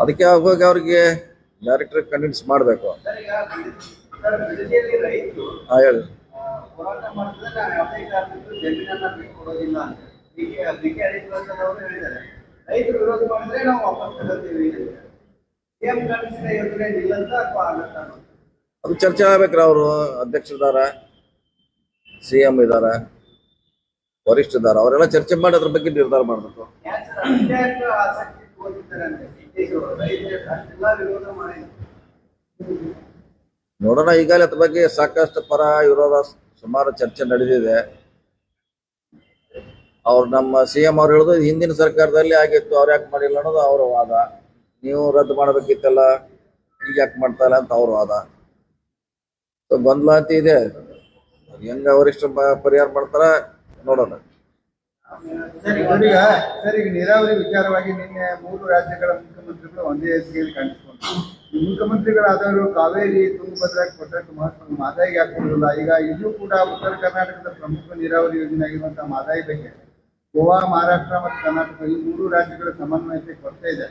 ಅದಕ್ಕೆ ಹೋಗಿ ಅವ್ರಿಗೆ ಡೈರೆಕ್ಟರ್ ಕನ್ವಿನ್ಸ್ ಮಾಡಬೇಕು. ಹೇಳಿ. ಅದು ಚರ್ಚೆ ಆಗ್ಬೇಕ್ರ. ಅವರು ಅಧ್ಯಕ್ಷರಿದಾರ, CM ಇದಾರ, ವರಿಷ್ಠ ಇದಾರ, ಅವರೆಲ್ಲ ಚರ್ಚೆ ಮಾಡಿ ಅದ್ರ ಬಗ್ಗೆ ನಿರ್ಧಾರ ಮಾಡಬೇಕು. ನೋಡೋಣ. ಈಗಾಗಲೇ ಅದ್ರ ಬಗ್ಗೆ ಸಾಕಷ್ಟು ಪರ ವಿರೋಧ ಸುಮಾರು ಚರ್ಚೆ ನಡೆದಿದೆ. ನಮ್ಮ CM ಅವ್ರು ಹೇಳೋದು ಹಿಂದಿನ ಸರ್ಕಾರದಲ್ಲಿ ಆಗಿತ್ತು, ಅವ್ರು ಯಾಕೆ ಮಾಡಿಲ್ಲ ಅನ್ನೋದು ಅವ್ರ ವಾದ. ನೀವು ರದ್ದು ಮಾಡಬೇಕಿತ್ತಲ್ಲ, ಈಗ ಯಾಕೆ ಮಾಡ್ತಾ ಇಲ್ಲ ಅಂತ ಅವ್ರ ವಾದ. ಗೊಂದಲ ಅಂತ ಇದೆ. ಹೆಂಗ ವರಿಷ್ಠ ಪರಿಹಾರ ಮಾಡ್ತಾರ ನೋಡೋಣ. ಸರ್, ಈಗ ನೀರಾವರಿ ವಿಚಾರವಾಗಿ ನಿನ್ನೆ 3 ರಾಜ್ಯಗಳ ಮುಖ್ಯಮಂತ್ರಿಗಳು ಒಂದೇ ಹೆಸರಿನಲ್ಲಿ ಕಾಣಿಸಿಕೊಂಡು, ಮುಖ್ಯಮಂತ್ರಿಗಳಾದವರು ಕಾವೇರಿ ತುಂಗಭದ್ರಾಗೆ ಕೊಟ್ಟಕ್ಕೆ ಮಾದಾಯಿಗೆ ಹಾಕೊಂಡಿಲ್ಲ. ಈಗ ಇದು ಕೂಡ ಉತ್ತರ ಕರ್ನಾಟಕದ ಪ್ರಮುಖ ನೀರಾವರಿ ಯೋಜನೆ ಆಗಿರುವಂತಹ ಮಾದಾಯಿ ಬಗ್ಗೆ ಗೋವಾ, ಮಹಾರಾಷ್ಟ್ರ ಮತ್ತು ಕರ್ನಾಟಕ ಈ 3 ರಾಜ್ಯಗಳ ಸಮನ್ವಯತೆ ಕೊರತೆ ಇದೆ.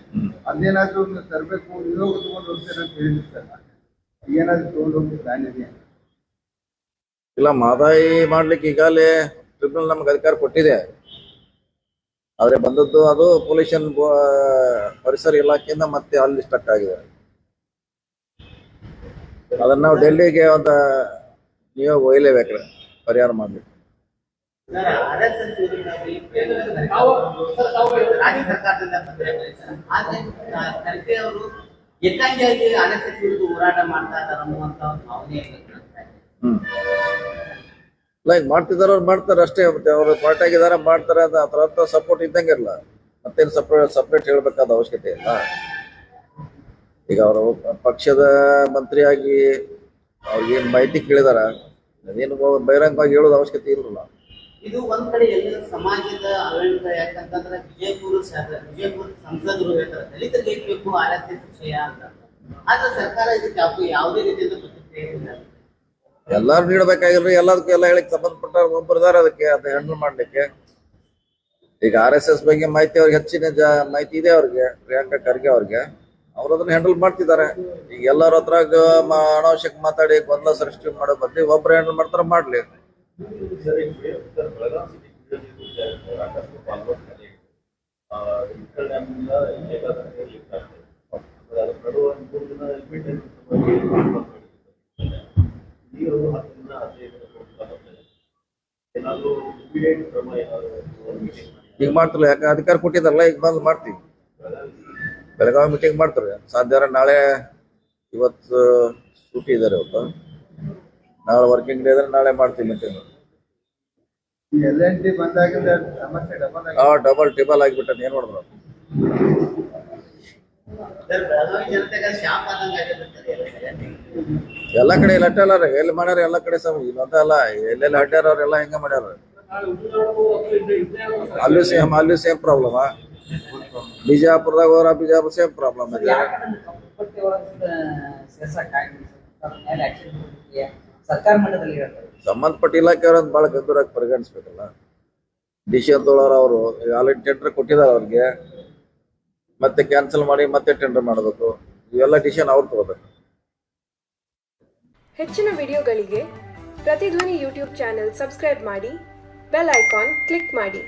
ಅದೇನಾದ್ರೂ ತರಬೇಕು, ನಿಯೋಗ ತಗೊಂಡು ಹೋಗ್ತೇನೆ ಅಂತ ಹೇಳಿರ್ತಾರೆ. ಏನಾದ್ರು ತಗೊಂಡು ಹೋಗಿ ಪ್ಲಾನ್ ಇದೆಯಾ? ಇಲ್ಲ, ಮಾದಾಯಿ ಮಾಡ್ಲಿಕ್ಕೆ ಈಗಾಗಲೇ ಟ್ರಿಬ್ಯುನಲ್ ನಮ್ಗೆ ಅಧಿಕಾರ ಕೊಟ್ಟಿದೆ. ಆದ್ರೆ ಬಂದದ್ದು ಅದು ಪೊಲ್ಯೂಷನ್ ಪರಿಸರ ಇಲಾಖೆಯಿಂದ ಮತ್ತೆ ಅಲ್ಲಿ ಸ್ಟಕ್ ಆಗಿದೆ. ಅದನ್ನ ನಾವು ಡೆಲ್ಲಿಗೆ ಒಂದು ನಿಯೋಗ ಒಯ್ಯಲೇಬೇಕ್ರೆ ಪರಿಹಾರ ಮಾಡ್ಲಿಕ್ಕೆ. ಲೈಕ್ ಮಾಡ್ತಿದಾರ, ಅವ್ರು ಮಾಡ್ತಾರೆ ಅಷ್ಟೇ. ಮತ್ತೆ ಅವ್ರು ಪಾರ್ಟಿ ಆಗಿದಾರ, ಮಾಡ್ತಾರೆ. ಅದ್ರ ಸಪೋರ್ಟ್ ಇದ್ದಂಗಿರಲ್ಲ, ಮತ್ತೇನು ಸಪ್ರೇಟ್ ಹೇಳ್ಬೇಕಾದ ಅವಶ್ಯಕತೆ ಇಲ್ಲ. ಈಗ ಅವರು ಪಕ್ಷದ ಮಂತ್ರಿಯಾಗಿ ಅವ್ರಿಗೇನು ಮಾಹಿತಿ ಕೇಳಿದಾರ, ಅದೇನು ಬಹಿರಂಗವಾಗಿ ಹೇಳೋದು ಅವಶ್ಯಕತೆ ಇರಲಿಲ್ಲ. ಇದು ಒಂದ್ ಕಡೆ ಎಲ್ಲ ಸಮಾಜದ ಆಡಳಿತ. ಯಾಕಂತಂದ್ರೆ ವಿಜಯಪುರ ಸಂಸದರು ಹೇಳ್ತಾರೆ ದಲಿತರಿಗೆ ಬೇಕು RSS ವಿಷಯ ಅಂತ. ಆದ್ರೆ ಸರ್ಕಾರ ಇದಕ್ಕೆ ಯಾವುದೇ ರೀತಿಯಿಂದ ಪ್ರತಿಕ್ರಿಯೆ ಇಲ್ಲ. ಎಲ್ಲಾರು ನೀಡಬೇಕಾಗಿಲ್ರಿ. ಎಲ್ಲದಕ್ಕೂ ಎಲ್ಲ ಹೇಳಿಕ್ ಸಂಬಂಧಪಟ್ಟ ಒಬ್ಬರದಾರ ಅದಕ್ಕೆ ಅದನ್ನ ಹ್ಯಾಂಡಲ್ ಮಾಡ್ಲಿಕ್ಕೆ. ಈಗ RSS ಬಗ್ಗೆ ಮಾಹಿತಿ ಅವ್ರಿಗೆ ಹೆಚ್ಚಿನ ಮಾಹಿತಿ ಇದೆ ಅವ್ರಿಗೆ, ಪ್ರಿಯಾಂಕಾ ಖರ್ಗೆ ಅವ್ರಿಗೆ. ಅವ್ರು ಅದನ್ನ ಹ್ಯಾಂಡಲ್ ಮಾಡ್ತಿದ್ದಾರೆ. ಈಗ ಎಲ್ಲರ ಹತ್ರ ಅನಾವಶ್ಯಕ ಮಾತಾಡಿ ಗೊಂದಲ ಸೃಷ್ಟಿ ಮಾಡೋ ಬದ್ಲಿ ಒಬ್ರು ಹ್ಯಾಂಡಲ್ ಮಾಡ್ತಾರ, ಮಾಡ್ಲಿ. ಈಗ ಮಾಡ್ತಿಲ್ಲ, ಯಾಕೆ ಅಧಿಕಾರ ಕೊಟ್ಟಿದಾರಲ್ಲ, ಈಗ ಬಂದು ಮಾಡ್ತೀವಿ. ಬೆಳಗಾವಿ ಮೀಟಿಂಗ್ ಮಾಡ್ತಾರೆ. ಸಾಧ್ಯ ನಾಳೆ, ಇವತ್ತು ಸೂಟಿ ಇದಾರೆ, ಇವತ್ತು ನಾಳೆ ವರ್ಕಿಂಗ್ ಡೇ ಇದ್ರೆ ನಾಳೆ ಮಾಡ್ತೀವಿ ಮೀಟಿಂಗ್. Double table ಆಗಿಬಿಟ್ಟ. ಏನ್ ಮಾಡಿದ್ರು ಎಲ್ಲ ಕಡೆ ಅಡ್ಡಾರ, ಎಲ್ಲಿ ಮಾಡ್ಯಾರ ಎಲ್ಲ ಕಡೆ ಅಲ್ಲ, ಎಲ್ಲೆಲ್ಲಿ ಅಡ್ಡಾರ ಅವ್ರೆಲ್ಲ ಹೆಂಗ ಮಾಡ್ಯಾರ. ಅಲ್ಲೂ ಸೇಮ್ ಪ್ರಾಬ್ಲಮ್. ಬಿಜಾಪುರದಾಗ ಹೋದ್ರ ಬಿಜಾಪುರ ಸೇಮ್ ಪ್ರಾಬ್ಲಮ್ ಇದೆ. ಸಂಬಂಧಪಟ್ಟ ಇಲಾಖೆಯವ್ರಂತ ಬಹಳ ಗಂಭೀರವಾಗಿ ಪರಿಗಣಿಸ್ಬೇಕಲ್ಲ. DC ಅವರು ಆಲ್ರೆಡಿ ಟೆಂಡರ್ ಕೊಟ್ಟಿದ್ದಾರೆ ಅವ್ರಿಗೆ, ಮತ್ತೆ ಕ್ಯಾನ್ಸಲ್ ಮಾಡಿ ಮತ್ತೆ ಟೆಂಡರ್ ಮಾಡಬೇಕು. ಇವೆಲ್ಲ ಡಿಸಿಷನ್ ಅವ್ರು ತಗೋಬೇಕು. ಹೆಚ್ಚಿನ ವಿಡಿಯೋಗಳಿಗೆ ಪ್ರತಿಧ್ವನಿ ಯೂಟ್ಯೂಬ್ ಚಾನೆಲ್ ಸಬ್ಸ್ಕ್ರೈಬ್ ಮಾಡಿ, ಬೆಲ್ ಐಕಾನ್ ಕ್ಲಿಕ್ ಮಾಡಿ.